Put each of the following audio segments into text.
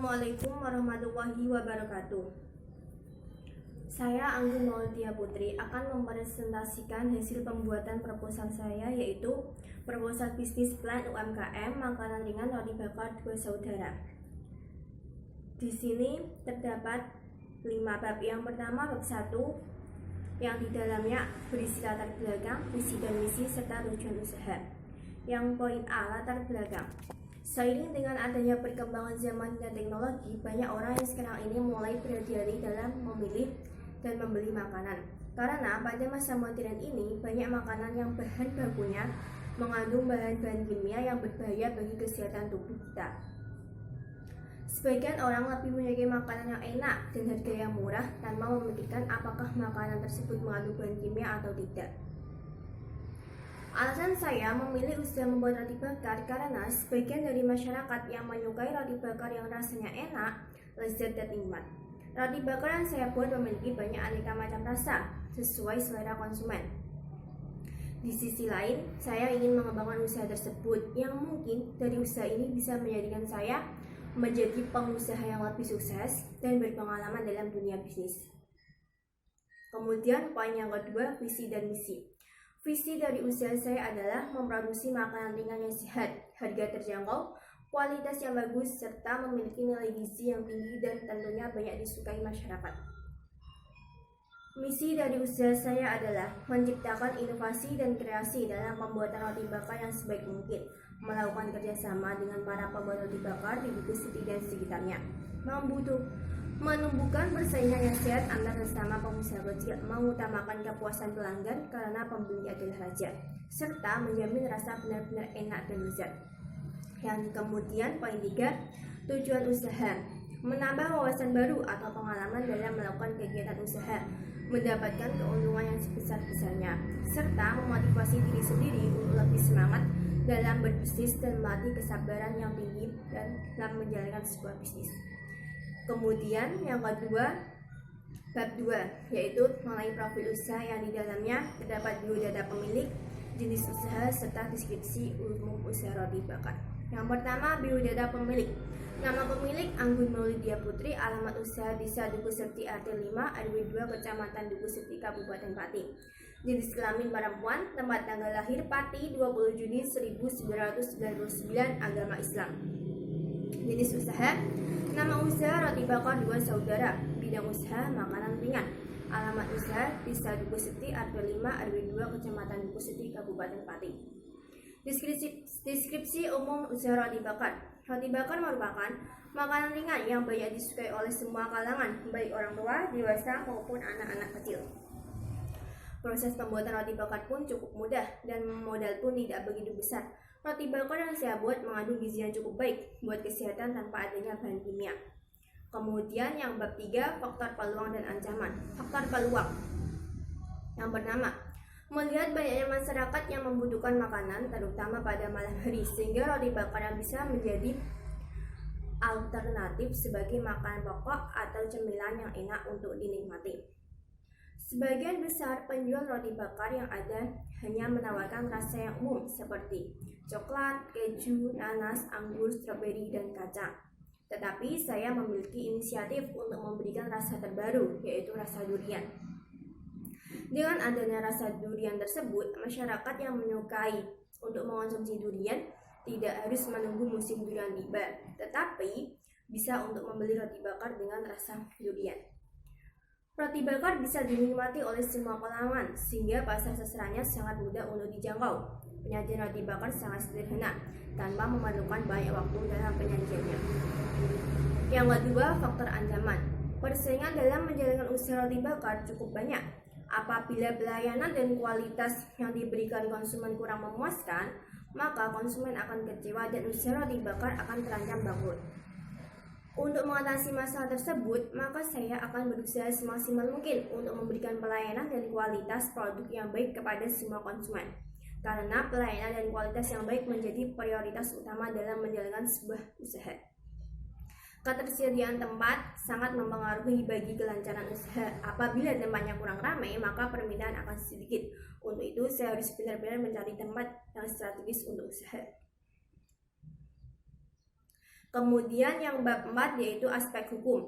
Assalamualaikum warahmatullahi wabarakatuh. Saya Anggun Maulidia Putri akan mempresentasikan hasil pembuatan proposal saya, yaitu proposal bisnis plan UMKM makanan ringan roti bakar dua saudara. Di sini terdapat 5 bab. Yang pertama bab 1 yang di dalamnya berisi latar belakang, visi dan misi serta tujuan usaha. Yang poin A, latar belakang. Seiring dengan adanya perkembangan zaman dan teknologi, banyak orang yang sekarang ini mulai berhati-hati dalam memilih dan membeli makanan. Karena pada masa modern ini, banyak makanan yang bahan bakunya mengandung bahan-bahan kimia yang berbahaya bagi kesehatan tubuh kita. Sebagian orang lebih menyukai makanan yang enak dan harga yang murah tanpa memikirkan apakah makanan tersebut mengandung bahan kimia atau tidak. Alasan saya memilih usaha membuat roti bakar karena sebagian dari masyarakat yang menyukai roti bakar yang rasanya enak, lezat dan nikmat. Roti bakar yang saya buat memiliki banyak aneka macam rasa sesuai selera konsumen. Di sisi lain, saya ingin mengembangkan usaha tersebut yang mungkin dari usaha ini bisa menjadikan saya menjadi pengusaha yang lebih sukses dan berpengalaman dalam dunia bisnis. Kemudian poin yang kedua, visi dan misi. Visi dari usaha saya adalah memproduksi makanan ringan yang sehat, harga terjangkau, kualitas yang bagus, serta memiliki nilai gizi yang tinggi dan tentunya banyak disukai masyarakat. Misi dari usaha saya adalah menciptakan inovasi dan kreasi dalam pembuatan roti bakar yang sebaik mungkin, melakukan kerjasama dengan para pembuat roti bakar di Dukuh City dan sekitarnya, menumbuhkan persaingan yang sehat antar sesama pengusaha kecil, mengutamakan kepuasan pelanggan karena pembeli adalah raja, serta menjamin rasa benar-benar enak dan lezat. Yang kemudian poin 3, tujuan usaha, menambah wawasan baru atau pengalaman dalam melakukan kegiatan usaha, mendapatkan keuntungan yang sebesar-besarnya, serta memotivasi diri sendiri untuk lebih semangat dalam berbisnis dan melatih kesabaran yang tinggi dalam menjalankan sebuah bisnis. Kemudian yang kedua, bab 2, yaitu mengenai profil usaha yang di dalamnya terdapat biodata pemilik, jenis usaha, serta deskripsi umum usaha roti bakar. Yang pertama, biodata pemilik. Nama pemilik Anggun Maulidia Putri, alamat usaha Desa Dukuh Serti RT 5 RW 2 Kecamatan Dukuh Serti Kabupaten Pati. Jenis kelamin perempuan, tempat tanggal lahir Pati 20 Juni 1999, agama Islam. Jenis usaha, nama usaha roti bakar dua saudara, bidang usaha makanan ringan. Alamat usaha Desa Dukuh Serti RT 5 RW 2 Kecamatan Dukuh Serti Kabupaten Pati. Deskripsi umum usaha roti bakar. Roti bakar merupakan makanan ringan yang banyak disukai oleh semua kalangan, baik orang tua, dewasa maupun anak-anak kecil. Proses pembuatan roti bakar pun cukup mudah dan modal pun tidak begitu besar. Roti bakar yang saya buat mengandung gizi yang cukup baik buat kesehatan tanpa adanya bahan kimia. Kemudian yang bab 3, faktor peluang dan ancaman. Faktor peluang. Yang pertama, melihat banyaknya masyarakat yang membutuhkan makanan terutama pada malam hari, sehingga roti bakar yang bisa menjadi alternatif sebagai makanan pokok atau cemilan yang enak untuk dinikmati. Sebagian besar penjual roti bakar yang ada hanya menawarkan rasa yang umum seperti coklat, keju, nanas, anggur, stroberi, dan kacang. Tetapi saya memiliki inisiatif untuk memberikan rasa terbaru, yaitu rasa durian. Dengan adanya rasa durian tersebut, masyarakat yang menyukai untuk mengonsumsi durian tidak harus menunggu musim durian tiba, tetapi bisa untuk membeli roti bakar dengan rasa durian. Roti bakar bisa dinikmati oleh semua kalangan, sehingga pasar sasarannya sangat mudah untuk dijangkau. Penyajian roti bakar sangat sederhana, tanpa memerlukan banyak waktu dalam penyajiannya. Yang kedua, faktor ancaman. Persaingan dalam menjalankan usaha roti bakar cukup banyak. Apabila pelayanan dan kualitas yang diberikan konsumen kurang memuaskan, maka konsumen akan kecewa dan usaha roti bakar akan terancam bangkrut. Untuk mengatasi masalah tersebut, maka saya akan berusaha semaksimal mungkin untuk memberikan pelayanan dan kualitas produk yang baik kepada semua konsumen. Karena pelayanan dan kualitas yang baik menjadi prioritas utama dalam menjalankan sebuah usaha. Ketersediaan tempat sangat mempengaruhi bagi kelancaran usaha. Apabila tempatnya kurang ramai, maka permintaan akan sedikit. Untuk itu, saya harus benar-benar mencari tempat yang strategis untuk usaha. Kemudian yang bab 4 yaitu aspek hukum.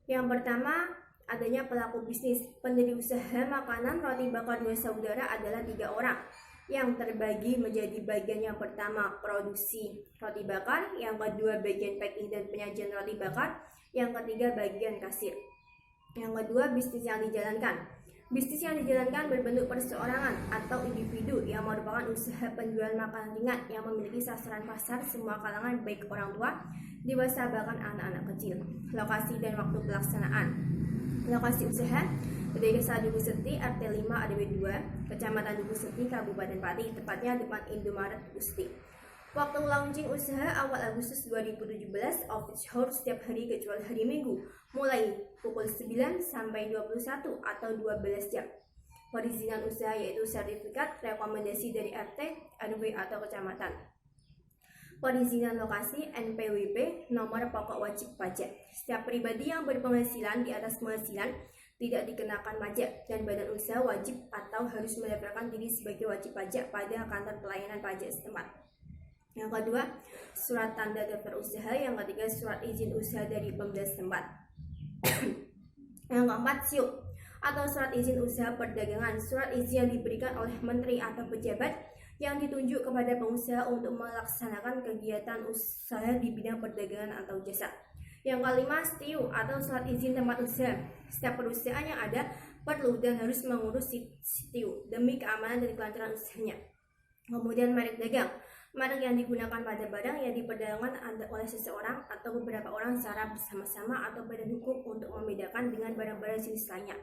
Yang pertama, adanya pelaku bisnis. Pendiri usaha makanan roti bakar dua saudara adalah 3 orang yang terbagi menjadi bagian yang pertama produksi roti bakar, yang kedua bagian packing dan penyajian roti bakar, yang ketiga bagian kasir. Yang kedua, bisnis yang dijalankan. Bisnis yang dijalankan berbentuk perseorangan atau individu yang merupakan usaha penjual makanan ringan yang memiliki sasaran pasar semua kalangan, baik orang tua, dewasa, bahkan anak-anak kecil. Lokasi dan waktu pelaksanaan. Lokasi usaha di Desa Duku Seti, RT 5 RW 2, Kecamatan Duku Seti, Kabupaten Pati, tepatnya depan Indomaret Gusti. Waktu launching usaha awal Agustus 2017, office hours setiap hari kecuali hari Minggu, mulai pukul 9 sampai 21 atau 12 jam. Perizinan usaha yaitu sertifikat rekomendasi dari RT, RW atau kecamatan. Perizinan lokasi NPWP, nomor pokok wajib pajak. Setiap pribadi yang berpenghasilan di atas penghasilan tidak dikenakan pajak, dan badan usaha wajib atau harus mendaftarkan diri sebagai wajib pajak pada kantor pelayanan pajak setempat. Yang kedua, surat tanda daftar usaha. Yang ketiga, surat izin usaha dari Pemda setempat. Yang keempat, SIUP atau surat izin usaha perdagangan. Surat izin yang diberikan oleh menteri atau pejabat yang ditunjuk kepada pengusaha untuk melaksanakan kegiatan usaha di bidang perdagangan atau jasa. Yang kelima, STIU atau surat izin tempat usaha. Setiap perusahaan yang ada perlu dan harus mengurus STIU demi keamanan dan kelancaran usahanya. Kemudian, merek dagang. Merek yang digunakan pada barang yang diperdagangkan oleh seseorang atau beberapa orang secara bersama-sama atau badan hukum untuk membedakan dengan barang-barang jenis lainnya.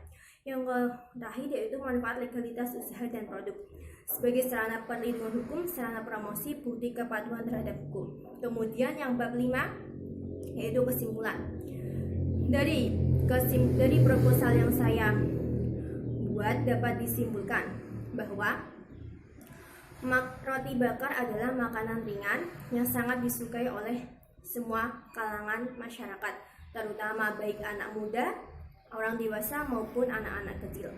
Yang terakhir yaitu manfaat legalitas usaha dan produk sebagai sarana perlindungan hukum, sarana promosi, bukti kepatuhan terhadap hukum. Kemudian yang bab 5 yaitu kesimpulan. Dari proposal yang saya buat dapat disimpulkan bahwa roti bakar adalah makanan ringan yang sangat disukai oleh semua kalangan masyarakat, terutama baik anak muda, orang dewasa maupun anak-anak kecil.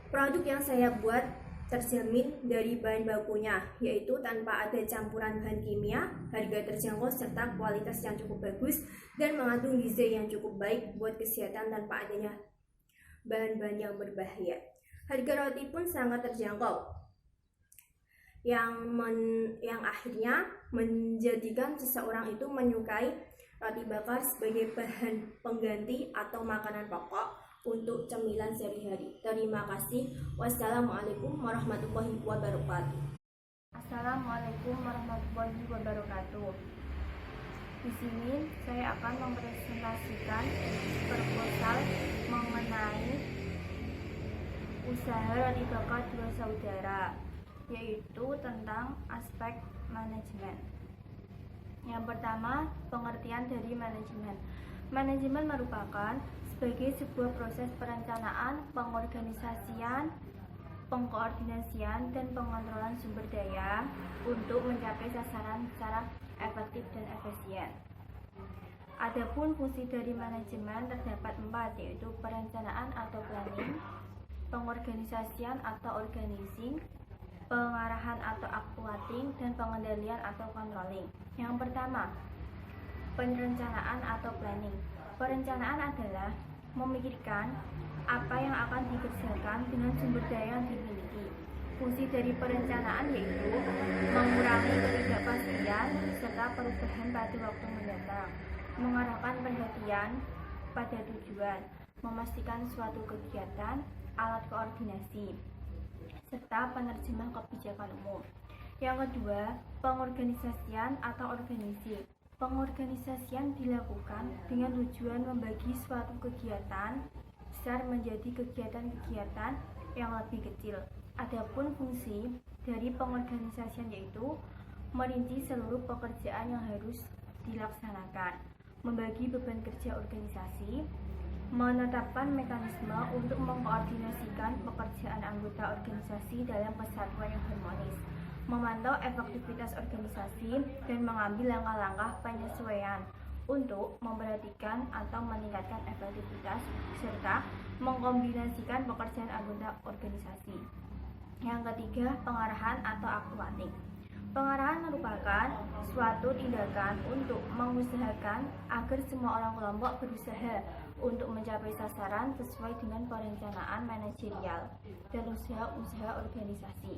Produk yang saya buat terjamin dari bahan bakunya, yaitu tanpa ada campuran bahan kimia, harga terjangkau serta kualitas yang cukup bagus, dan mengandung gizi yang cukup baik buat kesehatan tanpa adanya bahan-bahan yang berbahaya. Harga roti pun sangat terjangkau, yang akhirnya menjadikan seseorang itu menyukai roti bakar sebagai bahan pengganti atau makanan pokok untuk cemilan sehari-hari. Terima kasih. Wassalamualaikum warahmatullahi wabarakatuh. Assalamualaikum warahmatullahi wabarakatuh. Di sini saya akan mempresentasikan proposal mengenai usaha roti bakar dua saudara, yaitu tentang aspek manajemen. Yang pertama, pengertian dari manajemen. Manajemen merupakan sebagai sebuah proses perencanaan, pengorganisasian, pengkoordinasian, dan pengontrolan sumber daya untuk mencapai sasaran secara efektif dan efisien. Adapun fungsi dari manajemen terdapat 4, yaitu perencanaan atau planning, pengorganisasian atau organizing, pengarahan atau actuating, dan pengendalian atau controlling. Yang pertama, perencanaan atau planning. Perencanaan adalah memikirkan apa yang akan dikerjakan dengan sumber daya yang dimiliki. Fungsi dari perencanaan yaitu mengurangi ketidakpastian serta perubahan pada waktu mendatang, mengarahkan perhatian pada tujuan, memastikan suatu kegiatan, alat koordinasi, serta penerjemah kebijakan umum. Yang kedua, pengorganisasian atau organisasi. Pengorganisasian dilakukan dengan tujuan membagi suatu kegiatan besar menjadi kegiatan-kegiatan yang lebih kecil. Adapun fungsi dari pengorganisasian yaitu merinci seluruh pekerjaan yang harus dilaksanakan, membagi beban kerja organisasi, menetapkan mekanisme untuk mengkoordinasikan pekerjaan anggota organisasi dalam kesatuan yang harmonis, memantau efektivitas organisasi, dan mengambil langkah-langkah penyesuaian untuk memperhatikan atau meningkatkan efektivitas serta mengkombinasikan pekerjaan anggota organisasi. Yang ketiga, pengarahan atau actuating. Pengarahan merupakan suatu tindakan untuk mengusahakan agar semua orang kelompok berusaha untuk mencapai sasaran sesuai dengan perencanaan manajerial dan usaha-usaha organisasi.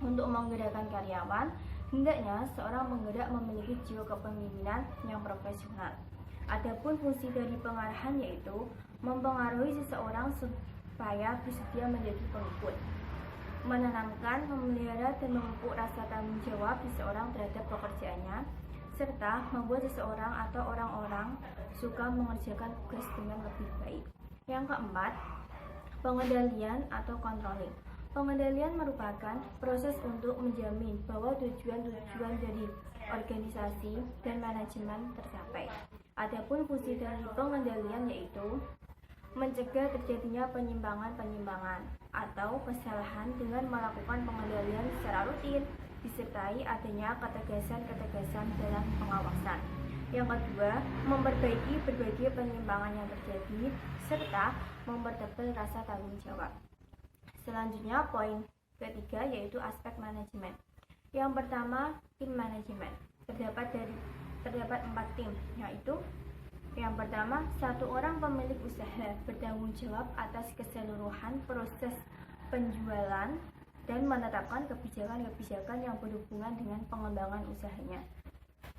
Untuk menggerakkan karyawan, hendaknya seorang penggerak memiliki jiwa kepemimpinan yang profesional. Adapun fungsi dari pengarahan yaitu mempengaruhi seseorang supaya bersedia menjadi pengikut, menanamkan, memelihara, dan memupuk rasa tanggung jawab seseorang terhadap pekerjaannya, serta membuat seseorang atau orang-orang suka mengerjakan tugas dengan lebih baik. Yang keempat, pengendalian atau controlling. Pengendalian merupakan proses untuk menjamin bahwa tujuan-tujuan dari organisasi dan manajemen tercapai. Adapun fungsi dari pengendalian yaitu mencegah terjadinya penyimpangan-penyimpangan atau kesalahan dengan melakukan pengendalian secara rutin, disertai adanya ketegasan-ketegasan dalam pengawasan. Yang kedua, memperbaiki berbagai penyimpangan yang terjadi, serta mempertebal rasa tanggung jawab. Selanjutnya, poin ketiga yaitu aspek manajemen. Yang pertama, tim manajemen. Terdapat 4 tim, yaitu yang pertama, satu orang pemilik usaha bertanggung jawab atas keseluruhan proses penjualan dan menetapkan kebijakan-kebijakan yang berhubungan dengan pengembangan usahanya.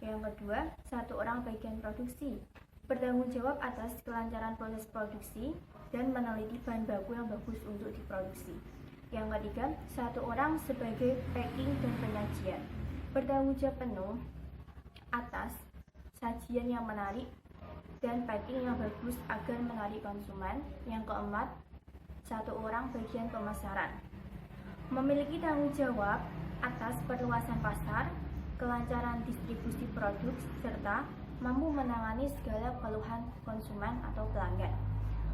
Yang kedua, satu orang bagian produksi bertanggung jawab atas kelancaran proses produksi dan meneliti bahan baku yang bagus untuk diproduksi. Yang ketiga, satu orang sebagai packing dan penyajian bertanggung jawab penuh atas sajian yang menarik dan packing yang bagus agar menarik konsumen. Yang keempat, satu orang bagian pemasaran memiliki tanggung jawab atas perluasan pasar, kelancaran distribusi produk, serta mampu menangani segala keluhan konsumen atau pelanggan.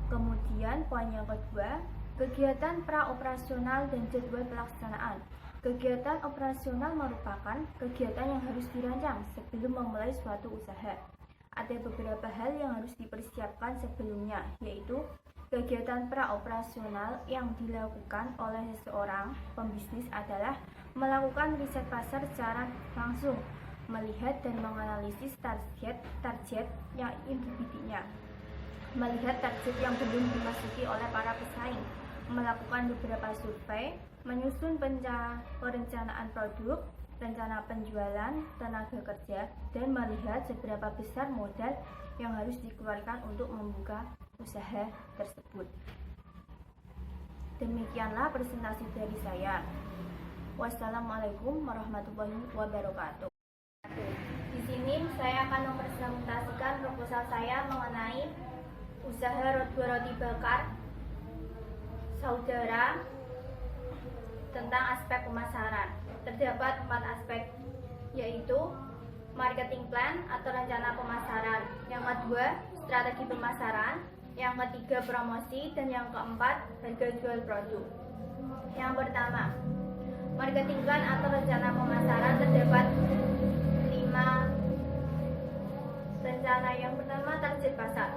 Kemudian poin yang kedua, kegiatan praoperasional dan jadwal pelaksanaan. Kegiatan operasional merupakan kegiatan yang harus dirancang sebelum memulai suatu usaha. Ada beberapa hal yang harus dipersiapkan sebelumnya, yaitu kegiatan praoperasional yang dilakukan oleh seseorang pembisnis adalah melakukan riset pasar secara langsung, melihat dan menganalisis target yang individunya, melihat target yang belum dimasuki oleh para pesaing, melakukan beberapa survei, menyusun perencanaan produk, rencana penjualan, tenaga kerja, dan melihat seberapa besar modal yang harus dikeluarkan untuk membuka usaha tersebut. Demikianlah presentasi dari saya. Wassalamualaikum warahmatullahi wabarakatuh. Di sini saya akan mempresentasikan proposal saya mengenai usaha roti bakar saudara tentang aspek pemasaran. Terdapat 4 aspek, yaitu marketing plan atau rencana pemasaran, yang kedua strategi pemasaran, yang ketiga promosi, dan yang keempat harga jual produk. Yang pertama, marketing plan atau rencana pemasaran. Terdapat 5 rencana. Yang pertama, target pasar.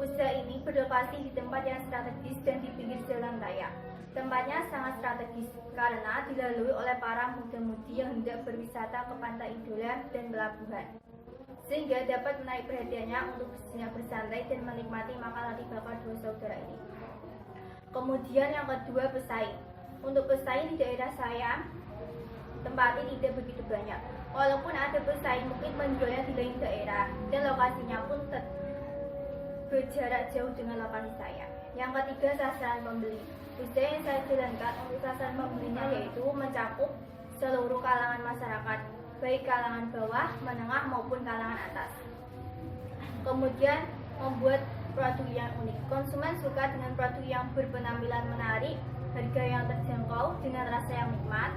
Usaha ini berlokasi di tempat yang strategis dan di pinggir jalan raya. Tempatnya sangat strategis karena dilalui oleh para muda-mudi yang hendak berwisata ke pantai idola dan pelabuhan, sehingga dapat menarik perhatiannya untuk bersejenak bersantai dan menikmati makan roti bakar dua saudara ini. Kemudian yang kedua, pesaing. Untuk pesaing di daerah saya tempatnya tidak begitu banyak. Walaupun ada pesaing, mungkin penjualnya di lain daerah dan lokasinya pun berjarak jauh dengan lokasi saya. Yang ketiga, sasaran pembeli. Usaha yang saya jalankan untuk sasaran pembelinya yaitu mencakup seluruh kalangan masyarakat, baik kalangan bawah, menengah maupun kalangan atas. Kemudian membuat produk yang unik. Konsumen suka dengan produk yang berpenampilan menarik, harga yang terjangkau dengan rasa yang nikmat,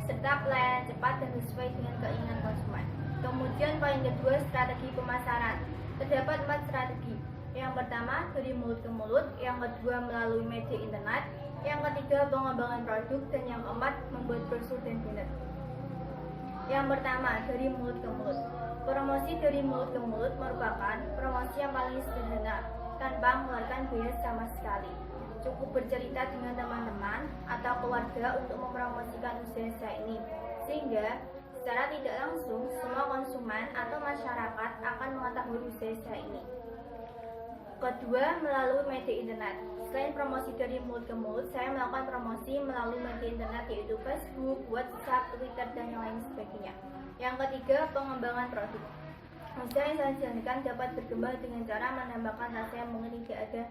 serta pelayanan cepat dan sesuai dengan keinginan konsumen. Kemudian poin kedua, strategi pemasaran. Terdapat 4 strategi. Yang pertama, dari mulut ke mulut, yang kedua melalui media internet, yang ketiga pengembangan produk, dan yang keempat membuat brosur dan banner. Yang pertama, dari mulut ke mulut. Promosi dari mulut ke mulut merupakan promosi yang paling sederhana tanpa mengeluarkan biaya sama sekali. Cukup bercerita dengan teman-teman atau keluarga untuk mempromosikan usaha saya ini, sehingga secara tidak langsung semua konsumen atau masyarakat akan mengetahui usaha saya ini. Kedua, melalui media internet. Selain promosi dari mulut ke mulut, saya melakukan promosi melalui media internet yaitu Facebook, WhatsApp, Twitter, dan yang lain sebagainya. Yang ketiga, pengembangan produk. Usaha yang saya jalankan dapat berkembang dengan cara menambahkan rasa yang mungkin tidak ada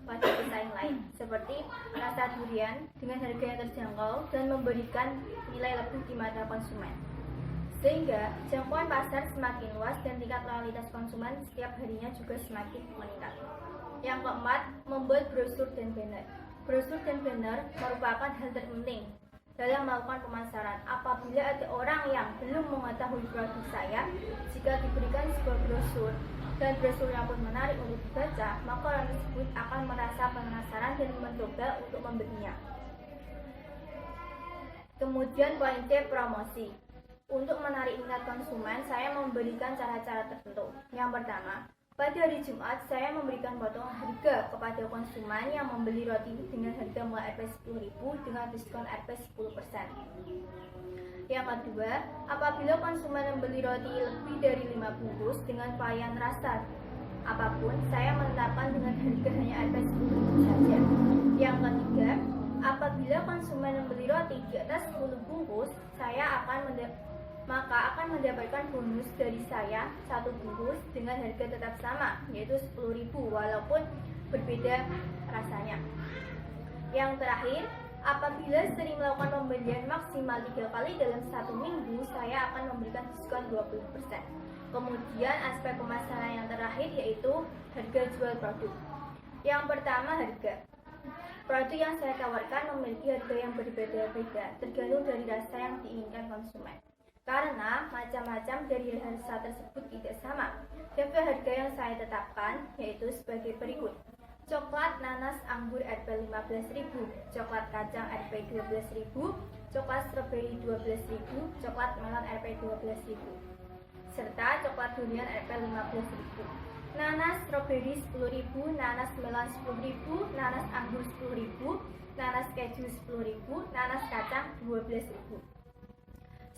pada pesaing lain, seperti rasa durian dengan harga yang terjangkau dan memberikan nilai lebih di mata konsumen. Sehingga jangkauan pasar semakin luas dan tingkat loyalitas konsumen setiap harinya juga semakin meningkat. Yang keempat, membuat brosur dan banner. Brosur dan banner merupakan hal terpenting dalam melakukan pemasaran. Apabila ada orang yang belum mengetahui produk saya, jika diberikan sebuah brosur dan brosurnya pun menarik untuk dibaca, maka orang tersebut akan merasa penasaran dan mencoba untuk membelinya. Kemudian poin C, promosi. Untuk menarik minat konsumen, saya memberikan cara-cara tertentu. Yang pertama, pada hari Jumat, saya memberikan potongan harga kepada konsumen yang membeli roti dengan harga mulai Rp10.000 dengan diskon Rp10%. Yang kedua, apabila konsumen membeli roti lebih dari 5 bungkus dengan varian rasa apapun, saya menetapkan dengan harga hanya Rp10.000 saja. Yang ketiga, apabila konsumen membeli roti di atas 10 bungkus, saya akan mendapatkan bonus dari saya 1 bungkus dengan harga tetap sama, yaitu Rp10.000 walaupun berbeda rasanya. Yang terakhir, apabila sering melakukan pembelian maksimal 3 kali dalam 1 minggu, saya akan memberikan diskon 20%. Kemudian aspek pemasaran yang terakhir yaitu harga jual produk. Yang pertama, harga. Produk yang saya tawarkan memiliki harga yang berbeda-beda, tergantung dari rasa yang diinginkan konsumen. Karena macam-macam dari rasa tersebut tidak sama, level harga yang saya tetapkan yaitu sebagai berikut. Coklat nanas anggur Rp15.000, coklat kacang Rp12.000, coklat stroberi Rp12.000, coklat melon Rp12.000, serta coklat durian Rp15.000. Nanas stroberi Rp10.000, nanas melon Rp10.000, nanas anggur Rp10.000, nanas keju Rp10.000, nanas kacang Rp12.000.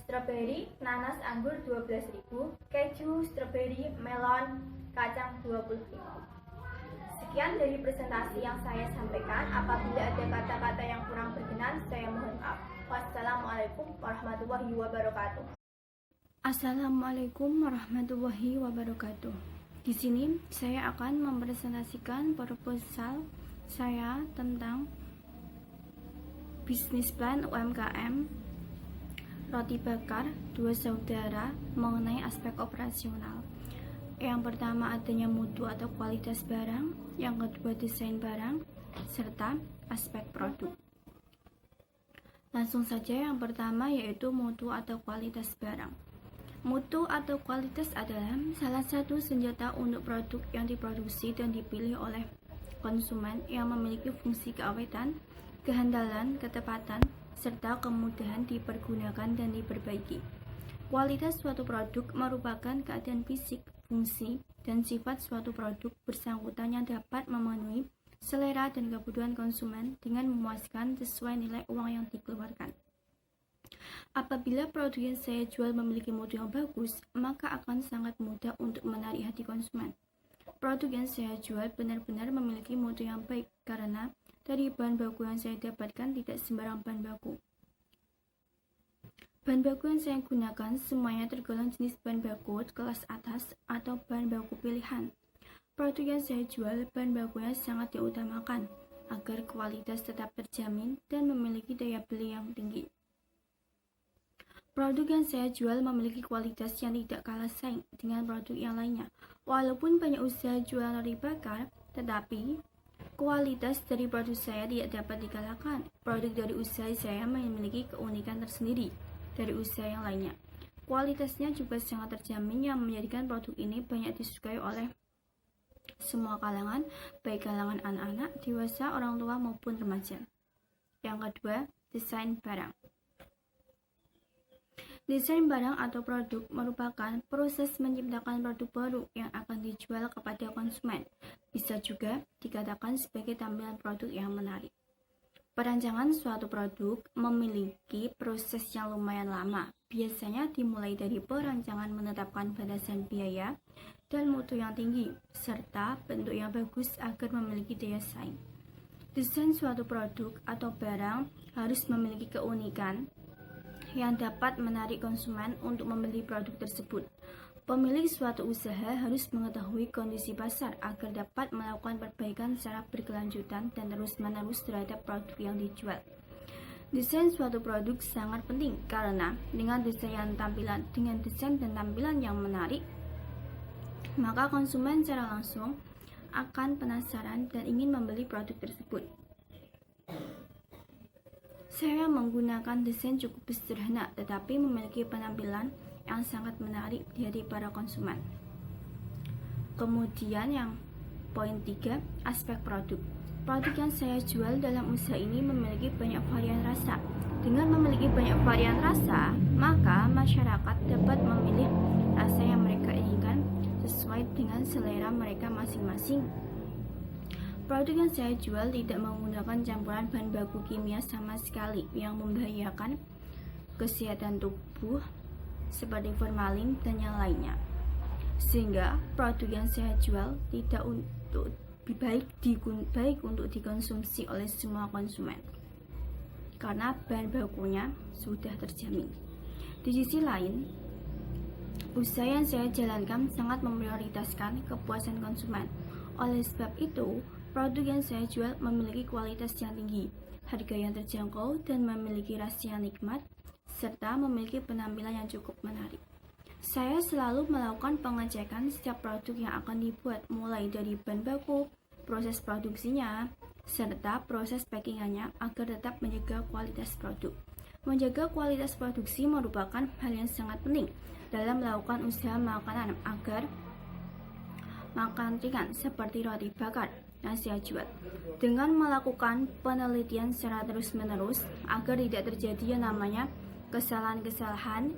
Stroberi, nanas anggur Rp12.000, keju, stroberi, melon, kacang Rp20.000. Sekian dari presentasi yang saya sampaikan. Apabila ada kata-kata yang kurang berkenan, saya mohon maaf. Wassalamualaikum warahmatullahi wabarakatuh. Assalamualaikum warahmatullahi wabarakatuh. Di sini saya akan mempresentasikan proposal saya tentang bisnis plan UMKM Roti Bakar Dua Saudara mengenai aspek operasional. Yang pertama, adanya mutu atau kualitas barang. Yang kedua, desain barang, serta aspek produk. Langsung saja yang pertama, yaitu mutu atau kualitas barang. Mutu atau kualitas adalah salah satu senjata untuk produk yang diproduksi dan dipilih oleh konsumen yang memiliki fungsi keawetan, kehandalan, ketepatan, serta kemudahan dipergunakan dan diperbaiki. Kualitas suatu produk merupakan keadaan fisik, fungsi, dan sifat suatu produk bersangkutan yang dapat memenuhi selera dan kebutuhan konsumen dengan memuaskan sesuai nilai uang yang dikeluarkan. Apabila produk yang saya jual memiliki mutu yang bagus, maka akan sangat mudah untuk menarik hati konsumen. Produk yang saya jual benar-benar memiliki mutu yang baik karena dari bahan baku yang saya dapatkan tidak sembarang bahan baku. Bahan baku yang saya gunakan semuanya tergolong jenis bahan baku kelas atas atau bahan baku pilihan. Produk yang saya jual bahan bakunya sangat diutamakan agar kualitas tetap terjamin dan memiliki daya beli yang tinggi. Produk yang saya jual memiliki kualitas yang tidak kalah saing dengan produk yang lainnya. Walaupun banyak usaha jual roti bakar, tetapi kualitas dari produk saya tidak dapat dikalahkan. Produk dari usaha saya memiliki keunikan tersendiri dari usaha yang lainnya. Kualitasnya juga sangat terjamin yang menjadikan produk ini banyak disukai oleh semua kalangan, baik kalangan anak-anak, dewasa, orang tua maupun remaja. Yang kedua, desain barang. Desain barang atau produk merupakan proses menciptakan produk baru yang akan dijual kepada konsumen. Bisa juga dikatakan sebagai tampilan produk yang menarik. Perancangan suatu produk memiliki proses yang lumayan lama. Biasanya dimulai dari perancangan menetapkan batasan biaya dan mutu yang tinggi, serta bentuk yang bagus agar memiliki daya saing. Desain suatu produk atau barang harus memiliki keunikan yang dapat menarik konsumen untuk membeli produk tersebut. Pemilik suatu usaha harus mengetahui kondisi pasar agar dapat melakukan perbaikan secara berkelanjutan dan terus-menerus terhadap produk yang dijual. Desain suatu produk sangat penting karena dengan desain dan tampilan yang menarik, maka konsumen secara langsung akan penasaran dan ingin membeli produk tersebut. Saya menggunakan desain cukup sederhana tetapi memiliki penampilan yang sangat menarik dari para konsumen. Kemudian yang poin 3, aspek produk. Produk yang saya jual dalam usaha ini memiliki banyak varian rasa. Dengan memiliki banyak varian rasa, maka masyarakat dapat memilih rasa yang mereka inginkan sesuai dengan selera mereka masing-masing. Produk yang saya jual tidak menggunakan campuran bahan baku kimia sama sekali yang membahayakan kesehatan tubuh seperti formalin dan yang lainnya. Sehingga produk yang saya jual tidak baik untuk dikonsumsi oleh semua konsumen karena bahan bakunya sudah terjamin. Di sisi lain, usaha yang saya jalankan sangat memprioritaskan kepuasan konsumen. Oleh sebab itu, produk yang saya jual memiliki kualitas yang tinggi, harga yang terjangkau, dan memiliki rasa yang nikmat, serta memiliki penampilan yang cukup menarik. Saya selalu melakukan pengecekan setiap produk yang akan dibuat, mulai dari bahan baku, proses produksinya, serta proses packingannya agar tetap menjaga kualitas produk. Menjaga kualitas produksi merupakan hal yang sangat penting dalam melakukan usaha makanan agar makanan ringan seperti roti bakar yang saya jual. Dengan melakukan penelitian secara terus-menerus agar tidak terjadi yang namanya kesalahan-kesalahan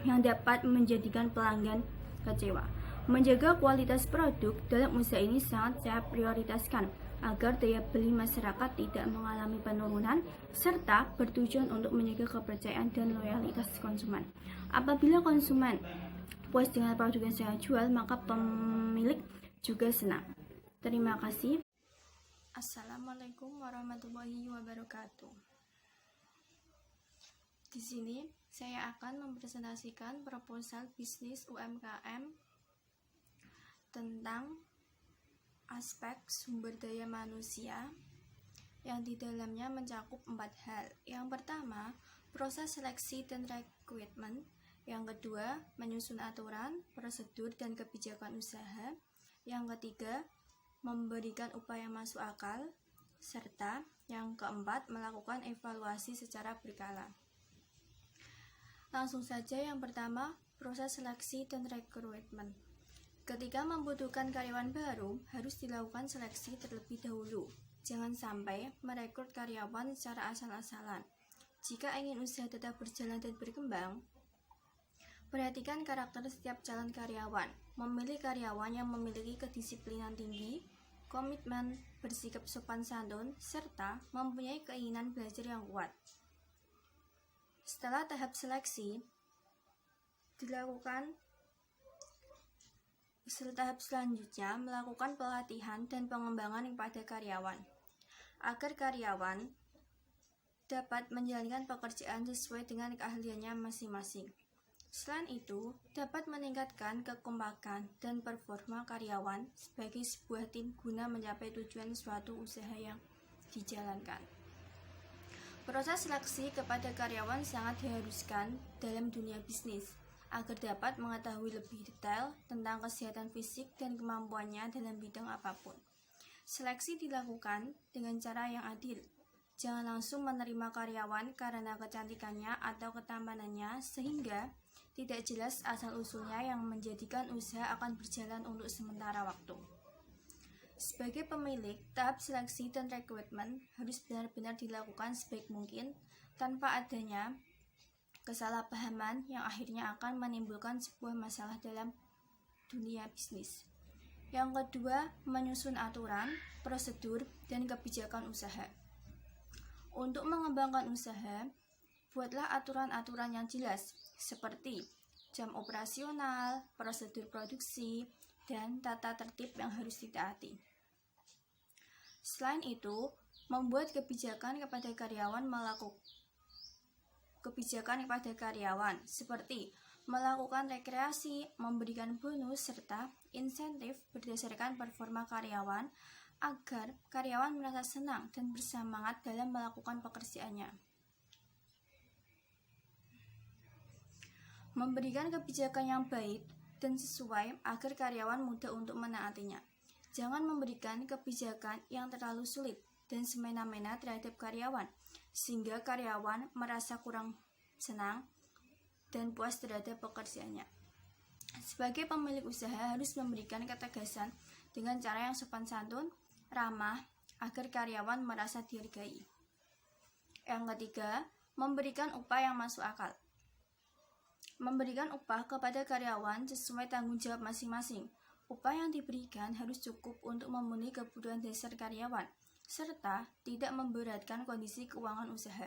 yang dapat menjadikan pelanggan kecewa. Menjaga kualitas produk dalam usaha ini sangat saya prioritaskan agar daya beli masyarakat tidak mengalami penurunan serta bertujuan untuk menjaga kepercayaan dan loyalitas konsumen. Apabila konsumen puas dengan produk yang saya jual, maka pemilik juga senang. Terima kasih. Assalamualaikum warahmatullahi wabarakatuh. Di sini saya akan mempresentasikan proposal bisnis UMKM tentang aspek sumber daya manusia yang di dalamnya mencakup 4 hal. Yang pertama, proses seleksi dan rekrutmen. Yang kedua, menyusun aturan, prosedur, dan kebijakan usaha. Yang ketiga, memberikan upaya masuk akal. Serta yang keempat, melakukan evaluasi secara berkala. Langsung saja yang pertama, proses seleksi dan rekrutmen. Ketika membutuhkan karyawan baru, harus dilakukan seleksi terlebih dahulu. Jangan sampai merekrut karyawan secara asal-asalan. Jika ingin usaha tetap berjalan dan berkembang, perhatikan karakter setiap calon karyawan. Memilih karyawan yang memiliki kedisiplinan tinggi, komitmen, bersikap sopan santun, serta mempunyai keinginan belajar yang kuat. Setelah tahap seleksi dilakukan, tahap selanjutnya melakukan pelatihan dan pengembangan kepada karyawan, agar karyawan dapat menjalankan pekerjaan sesuai dengan keahliannya masing-masing. Selain itu, dapat meningkatkan kekompakan dan performa karyawan sebagai sebuah tim guna mencapai tujuan suatu usaha yang dijalankan. Proses seleksi kepada karyawan sangat diharuskan dalam dunia bisnis agar dapat mengetahui lebih detail tentang kesehatan fisik dan kemampuannya dalam bidang apapun. Seleksi dilakukan dengan cara yang adil. Jangan langsung menerima karyawan karena kecantikannya atau ketampanannya sehingga tidak jelas asal-usulnya yang menjadikan usaha akan berjalan untuk sementara waktu. Sebagai pemilik, tahap seleksi dan rekrutmen harus benar-benar dilakukan sebaik mungkin tanpa adanya kesalahpahaman yang akhirnya akan menimbulkan sebuah masalah dalam dunia bisnis. Yang kedua, menyusun aturan, prosedur, dan kebijakan usaha. Untuk mengembangkan usaha, buatlah aturan-aturan yang jelas seperti jam operasional, prosedur produksi, dan tata tertib yang harus ditaati. Selain itu, membuat kebijakan kepada karyawan seperti melakukan rekreasi, memberikan bonus, serta insentif berdasarkan performa karyawan agar karyawan merasa senang dan bersemangat dalam melakukan pekerjaannya. Memberikan kebijakan yang baik dan sesuai agar karyawan mudah untuk menaatinya. Jangan memberikan kebijakan yang terlalu sulit dan semena-mena terhadap karyawan, sehingga karyawan merasa kurang senang dan puas terhadap pekerjaannya. Sebagai pemilik usaha harus memberikan ketegasan dengan cara yang sopan santun, ramah, agar karyawan merasa dihargai. Yang ketiga, memberikan upah yang masuk akal. Memberikan upah kepada karyawan sesuai tanggung jawab masing-masing. Upah yang diberikan harus cukup untuk memenuhi kebutuhan dasar karyawan, serta tidak memberatkan kondisi keuangan usaha.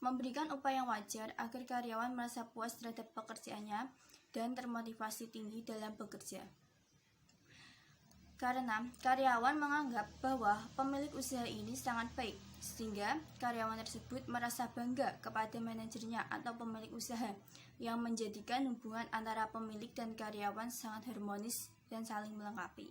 Memberikan upah yang wajar agar karyawan merasa puas terhadap pekerjaannya dan termotivasi tinggi dalam bekerja. Karena karyawan menganggap bahwa pemilik usaha ini sangat baik, sehingga karyawan tersebut merasa bangga kepada manajernya atau pemilik usaha, yang menjadikan hubungan antara pemilik dan karyawan sangat harmonis dan saling melengkapi.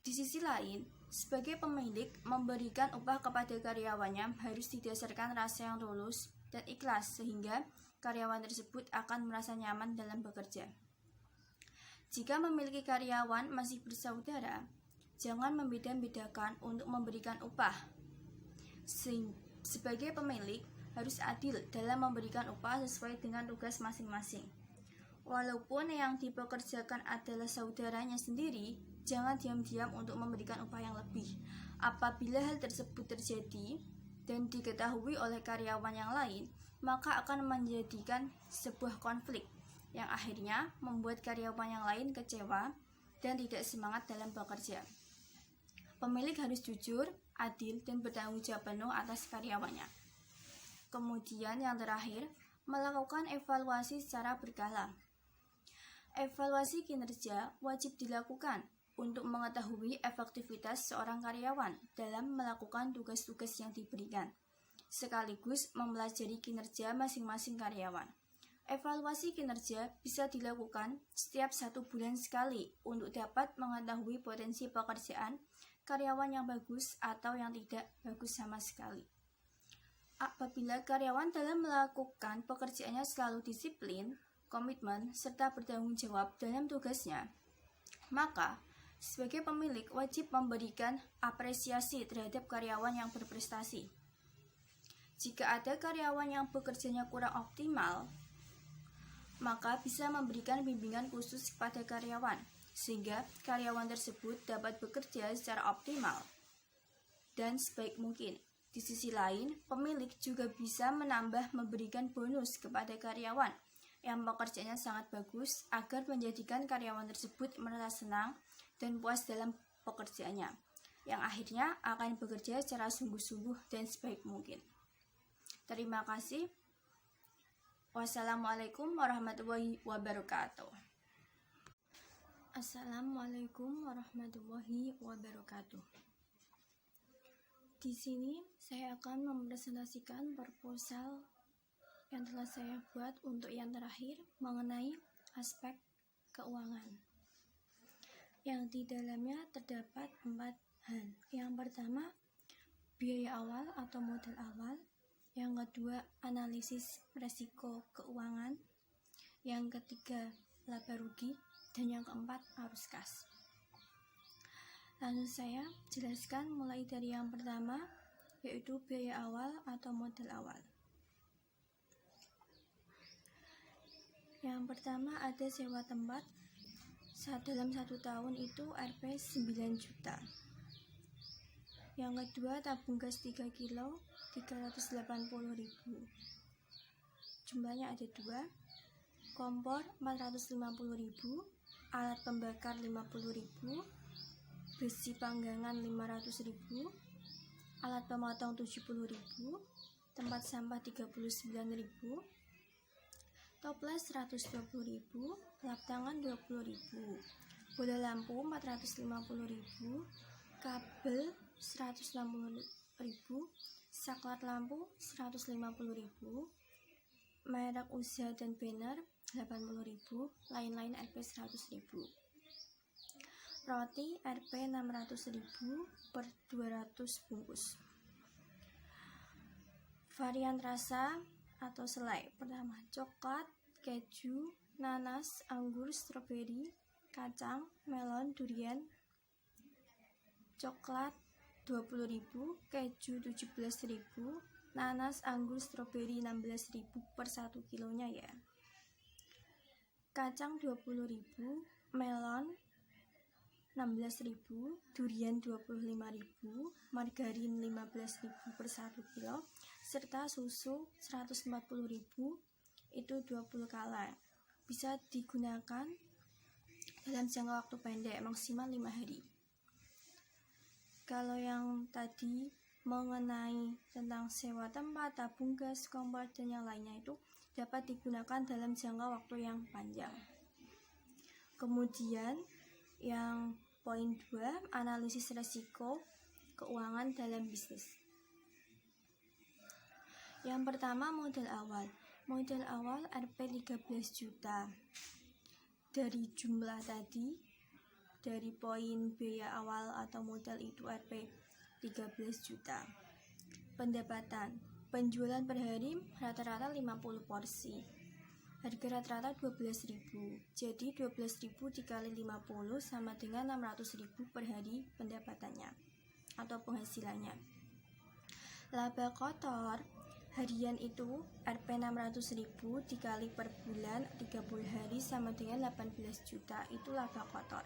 Di sisi lain, sebagai pemilik, memberikan upah kepada karyawannya harus didasarkan rasa yang tulus dan ikhlas, sehingga karyawan tersebut akan merasa nyaman dalam bekerja. Jika memiliki karyawan masih bersaudara, jangan membeda-bedakan untuk memberikan upah. Sebagai pemilik, harus adil dalam memberikan upah sesuai dengan tugas masing-masing. Walaupun yang dipekerjakan adalah saudaranya sendiri, jangan diam-diam untuk memberikan upah yang lebih. Apabila hal tersebut terjadi dan diketahui oleh karyawan yang lain, maka akan menjadikan sebuah konflik yang akhirnya membuat karyawan yang lain kecewa dan tidak semangat dalam bekerja. Pemilik harus jujur, adil, dan bertanggung jawab penuh atas karyawannya. Kemudian yang terakhir, melakukan evaluasi secara berkala. Evaluasi kinerja wajib dilakukan untuk mengetahui efektivitas seorang karyawan dalam melakukan tugas-tugas yang diberikan, sekaligus mempelajari kinerja masing-masing karyawan. Evaluasi kinerja bisa dilakukan setiap 1 bulan sekali untuk dapat mengetahui potensi pekerjaan karyawan yang bagus atau yang tidak bagus sama sekali. Apabila karyawan dalam melakukan pekerjaannya selalu disiplin, komitmen, serta bertanggung jawab dalam tugasnya, maka sebagai pemilik wajib memberikan apresiasi terhadap karyawan yang berprestasi. Jika ada karyawan yang bekerjanya kurang optimal, maka bisa memberikan bimbingan khusus kepada karyawan, sehingga karyawan tersebut dapat bekerja secara optimal dan sebaik mungkin. Di sisi lain, pemilik juga bisa memberikan bonus kepada karyawan yang pekerjaannya sangat bagus agar menjadikan karyawan tersebut merasa senang dan puas dalam pekerjaannya, yang akhirnya akan bekerja secara sungguh-sungguh dan sebaik mungkin. Terima kasih. Wassalamualaikum warahmatullahi wabarakatuh. Assalamualaikum warahmatullahi wabarakatuh. Di sini saya akan mempresentasikan proposal yang telah saya buat untuk yang terakhir mengenai aspek keuangan. Yang di dalamnya terdapat 4 hal. Yang pertama, biaya awal atau modal awal. Yang kedua, analisis resiko keuangan. Yang ketiga, laba rugi. Dan yang keempat, arus kas. Langsung saya jelaskan mulai dari yang pertama, yaitu biaya awal atau modal awal. Yang pertama ada sewa tempat. Dalam 1 tahun itu Rp 9 juta. Yang kedua, tabung gas 3 kilo 380.000. Jumlahnya ada 2. Kompor 450.000, alat pembakar 50.000, besi panggangan 500.000, alat pemotong 70.000, tempat sampah 39.000, toples 120.000, lap tangan 20.000, bola lampu 450.000, kabel 160.000, saklar lampu 150.000, merek usaha dan banner 80.000, lain-lain Rp 100.000. Roti Rp 600.000 per 200 bungkus. Varian rasa atau selai. Pertama, coklat, keju, nanas, anggur, stroberi, kacang, melon, durian. Coklat 20.000, keju 17.000, nanas, anggur, stroberi 16.000 per 1 kilonya ya. Kacang 20.000, melon 16.000, durian 25.000, margarin 15.000 per 1 kilo, serta susu 140.000, itu 20 kala. Bisa digunakan dalam jangka waktu pendek, maksimal 5 hari. Kalau yang tadi mengenai tentang sewa tempat, tabung gas, kompor, dan yang lainnya itu dapat digunakan dalam jangka waktu yang panjang. Kemudian yang poin 2, analisis resiko keuangan dalam bisnis. Yang pertama, modal awal. Modal awal Rp 13 juta. Dari jumlah tadi, dari poin biaya awal atau modal itu Rp 13 juta. Pendapatan, penjualan per hari rata-rata 50 porsi. Harga rata-rata 12.000. Jadi 12.000 dikali 50 sama dengan 600.000 per hari pendapatannya atau penghasilannya. Laba kotor harian itu Rp 600.000 dikali per bulan 30 hari sama dengan 18 juta, itu laba kotor.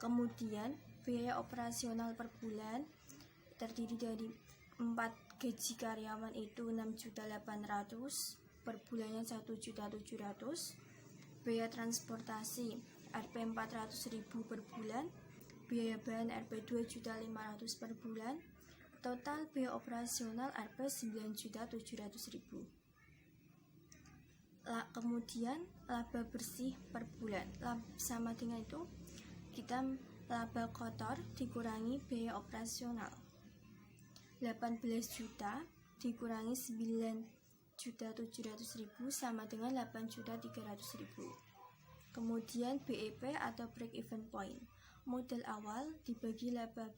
Kemudian biaya operasional per bulan terdiri dari 4 gaji karyawan itu 6.800.000, per bulannya 1.700.000, biaya transportasi Rp 400.000 per bulan, biaya bahan Rp 2.500.000 per bulan, total biaya operasional Rp 9.700.000. Kemudian laba bersih per bulan sama dengan itu, kita laba kotor dikurangi biaya operasional 18 juta dikurangi 9.700.000 sama dengan 8.300.000. Kemudian BEP atau break even point, modal awal dibagi laba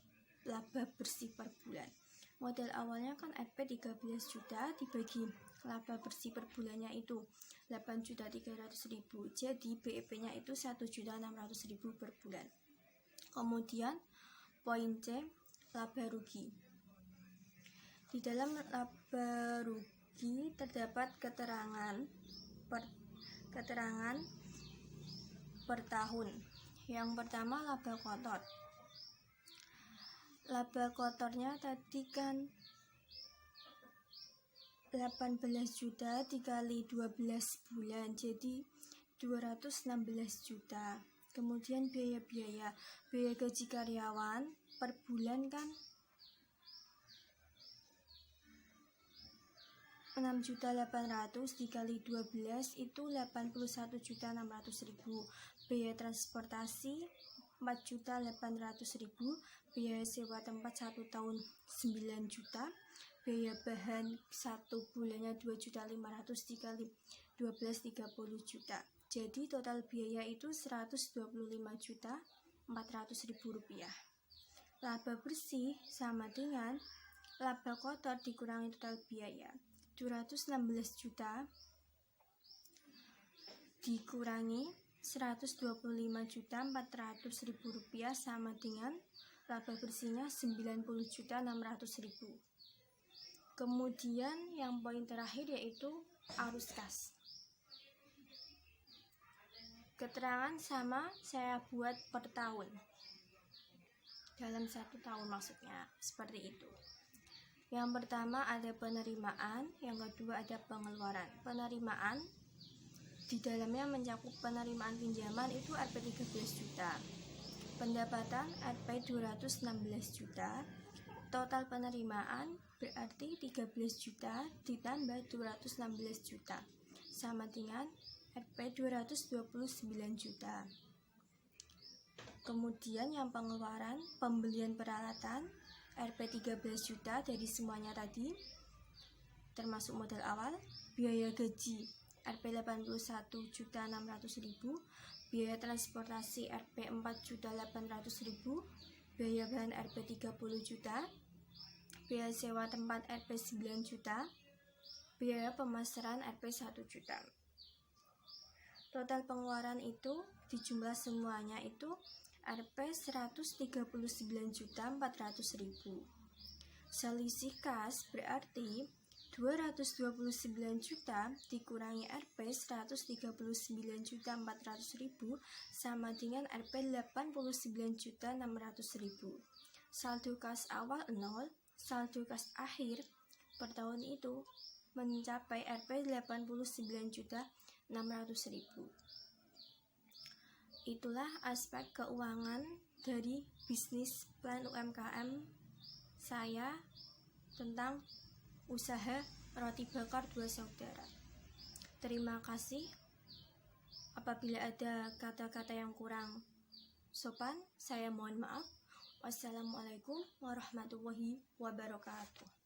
bersih per bulan. Modal awalnya kan Rp 13 juta dibagi laba bersih per bulannya itu 8.300.000, jadi BEP-nya itu 1.600.000 per bulan. Kemudian poin C, laba rugi. Di dalam laba rugi terdapat keterangan per tahun. Yang pertama, laba kotor. Laba kotornya tadi kan 18 juta dikali 12 bulan, jadi 216 juta. Kemudian biaya gaji karyawan per bulan kan 6.800.000 dikali 12 itu 81.600.000. Biaya transportasi 4.800.000, biaya sewa tempat 1 tahun 9 juta, biaya bahan 1 bulannya 2.500.000 dikali 12 30 juta. Jadi total biaya itu 125.400.000 rupiah. Laba bersih sama dengan laba kotor dikurangi total biaya 216 juta dikurangi 125.400.000 rupiah sama dengan laba bersihnya 90.600.000. Kemudian yang poin terakhir yaitu arus kas. Keterangan sama saya buat per tahun, dalam 1 tahun maksudnya, seperti itu. Yang pertama ada penerimaan, yang kedua ada pengeluaran. Penerimaan di dalamnya mencakup penerimaan pinjaman itu Rp 13 juta, pendapatan Rp 216 juta, Total penerimaan berarti 13 juta ditambah 216 juta sama dengan Rp 229 juta. Kemudian yang pengeluaran pembelian peralatan Rp 13 juta dari semuanya tadi, termasuk modal awal. Biaya gaji Rp 81.600.000, biaya transportasi Rp 4.800.000, biaya bahan Rp 30 juta, biaya sewa tempat Rp 9 juta, biaya pemasaran Rp 1 juta. Total pengeluaran itu dijumlah semuanya itu Rp 139.400.000. Selisih kas berarti 229 juta dikurangi Rp 139.400.000 sama dengan Rp 89.600.000. Saldo kas awal 0, saldo kas akhir per tahun itu mencapai Rp 89.600.000. Itulah aspek keuangan dari bisnis plan UMKM saya tentang usaha roti bakar dua saudara. Terima kasih. Apabila ada kata-kata yang kurang sopan, saya mohon maaf. Wassalamualaikum warahmatullahi wabarakatuh.